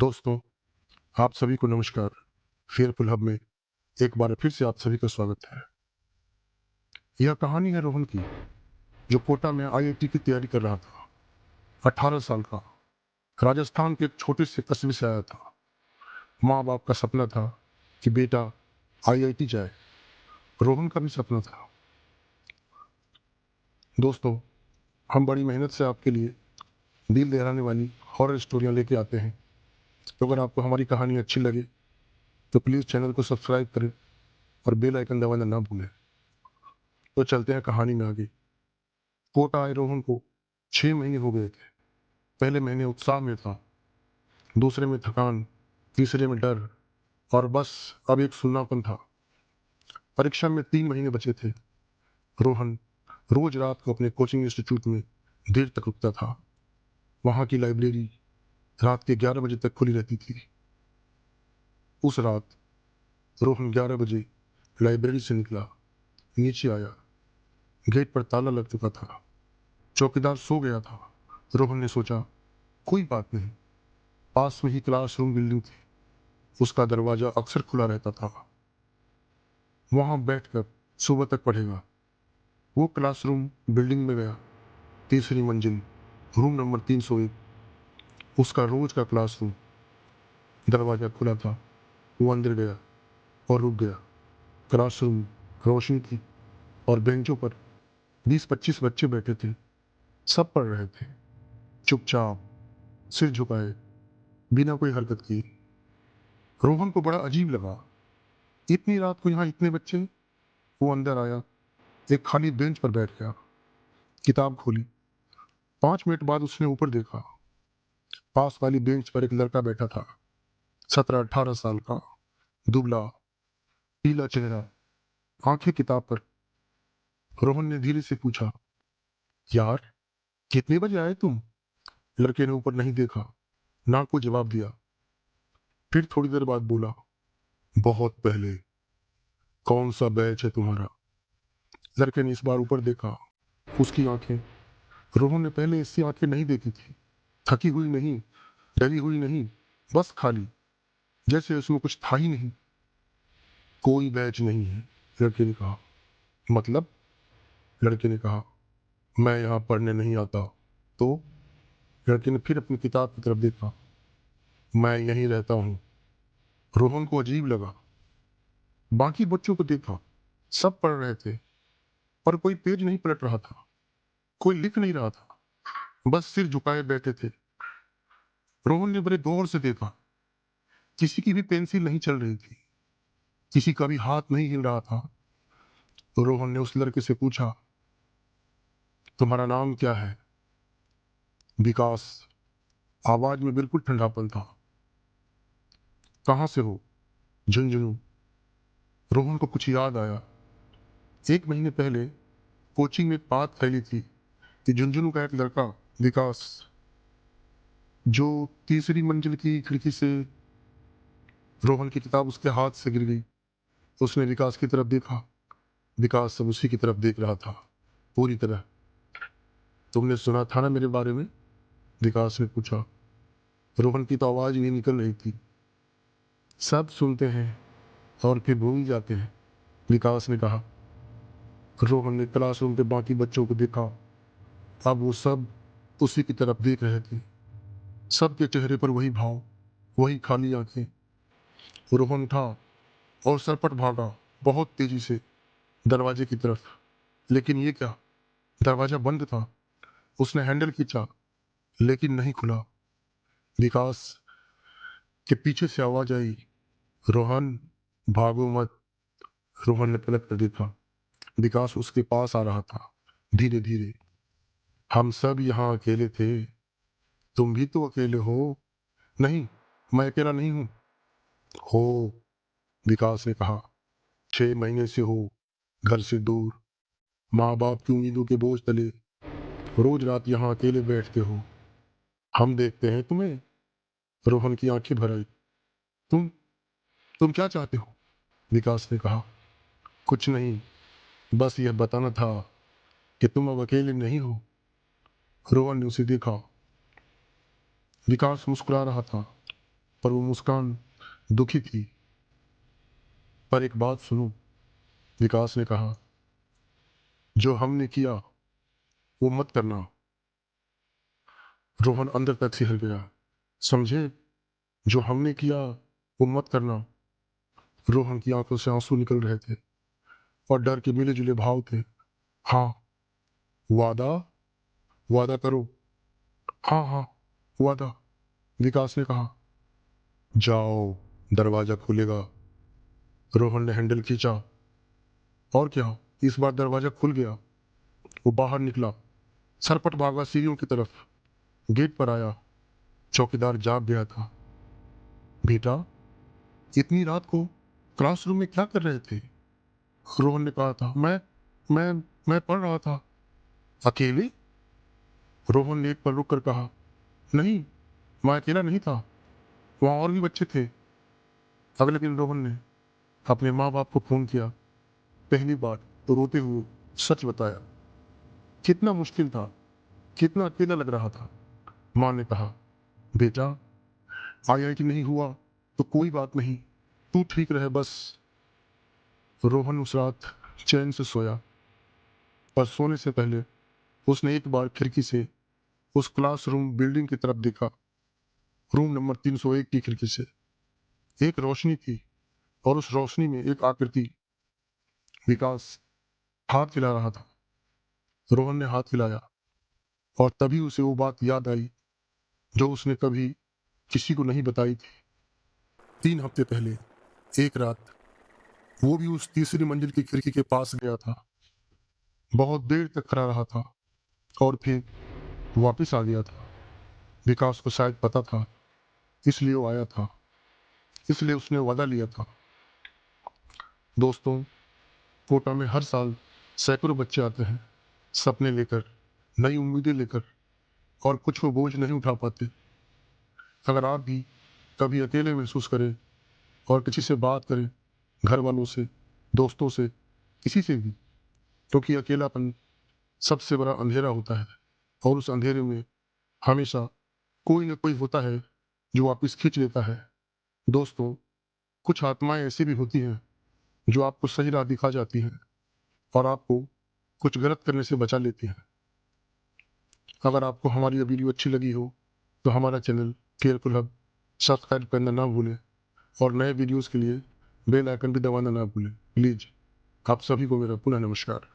दोस्तों, आप सभी को नमस्कार। फेयरफुल हब में एक बार फिर से आप सभी का स्वागत है। यह कहानी है रोहन की, जो कोटा में आईआईटी की तैयारी कर रहा था। 18 साल का, राजस्थान के एक छोटे से कस्बे से आया था। माँ बाप का सपना था कि बेटा आईआईटी जाए। रोहन का भी सपना था। दोस्तों, हम बड़ी मेहनत से आपके लिए दिल दहलाने वाली हॉरर स्टोरियाँ लेके आते हैं। तो अगर आपको हमारी कहानी अच्छी लगे तो प्लीज़ चैनल को सब्सक्राइब करें और बेल आइकन दबाना ना भूलें। तो चलते हैं कहानी में आगे। कोटा आए रोहन को 6 महीने हो गए थे। पहले महीने उत्साह में था, दूसरे में थकान, तीसरे में डर और बस अब एक सुन्नापन था। परीक्षा में 3 महीने बचे थे। रोहन रोज रात को अपने कोचिंग इंस्टीट्यूट में देर तक रुकता था। वहाँ की लाइब्रेरी रात के 11 बजे तक खुली रहती थी। उस रात रोहन 11 बजे लाइब्रेरी से निकला, नीचे आया। गेट पर ताला लग चुका था। चौकीदार सो गया था। रोहन ने सोचा, कोई बात नहीं, पास में ही क्लासरूम बिल्डिंग थी, उसका दरवाजा अक्सर खुला रहता था। वहां बैठकर सुबह तक पढ़ेगा। वो क्लासरूम बिल्डिंग में गया। तीसरी मंजिल, रूम नंबर 301, उसका रोज का क्लासरूम। दरवाजा खुला था। वो अंदर गया और रुक गया। क्लासरूम रोशनी थी और बेंचों पर 20-25 बच्चे बैठे थे। सब पढ़ रहे थे, चुपचाप, सिर झुकाए, बिना कोई हरकत किए। रोहन को बड़ा अजीब लगा, इतनी रात को यहाँ इतने बच्चे। वो अंदर आया, एक खाली बेंच पर बैठ गया, किताब खोली। 5 मिनट बाद उसने ऊपर देखा। पास वाली बेंच पर एक लड़का बैठा था, 17-18 साल का, दुबला, पीला चेहरा, आंखें किताब पर। रोहन ने धीरे से पूछा, यार कितने बजे आए तुम? लड़के ने ऊपर नहीं देखा, ना कोई जवाब दिया। फिर थोड़ी देर बाद बोला, बहुत पहले। कौन सा बैच है तुम्हारा? लड़के ने इस बार ऊपर देखा। उसकी आंखें, रोहन ने पहले ऐसी आंखें नहीं देखी थी। थकी हुई नहीं, डरी हुई नहीं, बस खाली, जैसे उसमें कुछ था ही नहीं। कोई बैच नहीं है, लड़के ने कहा। मतलब? लड़के ने कहा, मैं यहाँ पढ़ने नहीं आता। तो? लड़के ने फिर अपनी किताब की तरफ देखा। मैं यहीं रहता हूँ। रोहन को अजीब लगा। बाकी बच्चों को देखा, सब पढ़ रहे थे, पर कोई पेज नहीं पलट रहा था, कोई लिख नहीं रहा था, बस सिर झुकाए बैठे थे। रोहन ने बड़े गौर से देखा। किसी की भी पेंसिल नहीं चल रही थी, किसी का भी हाथ नहीं हिल रहा था। तो रोहन ने उस लड़के से पूछा, तुम्हारा नाम क्या है? विकास। आवाज में बिल्कुल ठंडापन था। कहाँ से हो? झुंझुनू। रोहन को कुछ याद आया। 1 महीने पहले कोचिंग में एक बात फैली थी कि झुंझुनू का एक लड़का, विकास, जो तीसरी मंजिल की खिड़की से। रोहन की किताब उसके हाथ से गिर गई। उसने विकास की तरफ देखा। विकास सब उसी की तरफ देख रहा था, पूरी तरह। तुमने सुना था ना मेरे बारे में? विकास ने पूछा। रोहन की तो आवाज नहीं निकल रही थी। सब सुनते हैं और फिर भूल जाते हैं, विकास ने कहा। रोहन ने क्लासरूम के बाकी बच्चों को देखा। अब वो सब उसी की तरफ देख रहे थे। सबके चेहरे पर वही भाव, वही खाली आंखें। रोहन उठा और सरपट भागा, बहुत तेजी से, दरवाजे की तरफ। लेकिन ये क्या, दरवाजा बंद था। उसने हैंडल खींचा, लेकिन नहीं खुला। विकास के पीछे से आवाज आई, रोहन, भागो मत। रोहन ने पलट कर देखा। विकास उसके पास आ रहा था, धीरे धीरे। हम सब यहाँ अकेले थे, तुम भी तो अकेले हो। नहीं, मैं अकेला नहीं हूँ। हो, विकास ने कहा। 6 महीने से हो, घर से दूर, माँ बाप की उम्मीदों के बोझ तले, रोज रात यहाँ अकेले बैठते हो। हम देखते हैं तुम्हें। रोहन की आंखें भर आई। तुम तुम क्या चाहते हो? विकास ने कहा। कुछ नहीं, बस यह बताना था कि तुम अब अकेले नहीं हो। रोहन ने उसे देखा। विकास मुस्कुरा रहा था। पर वो मुस्कान दुखी थी। पर एक बात सुनो, विकास ने कहा, जो हमने किया वो मत करना। रोहन अंदर तक सिहर गया। समझे, जो हमने किया वो मत करना। रोहन की आंखों से आंसू निकल रहे थे और डर के मिले जुले भाव थे। हाँ, वादा, वादा करो। हाँ हाँ, वादा, विकास ने कहा। जाओ, दरवाजा खुलेगा। रोहन ने हैंडल खींचा और क्या, इस बार दरवाजा खुल गया। वो बाहर निकला, सरपट भागा सीढ़ियों की तरफ। गेट पर आया। चौकीदार जाग गया था। बेटा, इतनी रात को क्लासरूम में क्या कर रहे थे? रोहन ने कहा था। मैं मैं पढ़ रहा था। अकेले? रोहन ने एक पल रुक कर कहा। नहीं, मैं अकेला नहीं था, वहाँ और भी बच्चे थे। अगले दिन रोहन ने अपने माँ बाप को फोन किया। पहली बार तो रोते हुए सच बताया। कितना मुश्किल था, कितना अकेला लग रहा था। माँ ने कहा, बेटा, आईआईटी नहीं हुआ तो कोई बात नहीं, तू ठीक रहे बस। रोहन उस रात चैन से सोया, पर सोने से पहले उसने एक बार खिड़की से उस क्लासरूम बिल्डिंग की तरफ देखा। रूम नंबर 301 की खिड़की से एक रोशनी थी और उस रोशनी में एक आकृति। विकास हाथ हिला रहा था। रोहन ने हाथ हिलाया और तभी उसे वो बात याद आई जो उसने कभी किसी को नहीं बताई थी। 3 हफ्ते पहले एक रात वो भी उस तीसरी मंजिल की खिड़की के पास गया था। बहुत देर तक खड़ा रहा था और फिर वापस आ गया था। विकास को शायद पता था, इसलिए वो आया था, इसलिए उसने वादा लिया था। दोस्तों, कोटा में हर साल सैकड़ों बच्चे आते हैं, सपने लेकर, नई उम्मीदें लेकर, और कुछ वो बोझ नहीं उठा पाते। अगर आप भी कभी अकेले महसूस करें और किसी से बात करें, घर वालों से, दोस्तों से, किसी से भी, क्योंकि अकेलापन सबसे बड़ा अंधेरा होता है और उस अंधेरे में हमेशा कोई ना कोई होता है जो वापस खींच लेता है। दोस्तों, कुछ आत्माएं ऐसी भी होती हैं जो आपको सही राह दिखा जाती हैं और आपको कुछ गलत करने से बचा लेती हैं। अगर आपको हमारी ये वीडियो अच्छी लगी हो तो हमारा चैनल केयरफुल हब सब्सक्राइब करना ना भूलें और नए वीडियोस के लिए बेल आइकन भी दबाना ना भूलें। प्लीज़, आप सभी को मेरा पुनः नमस्कार।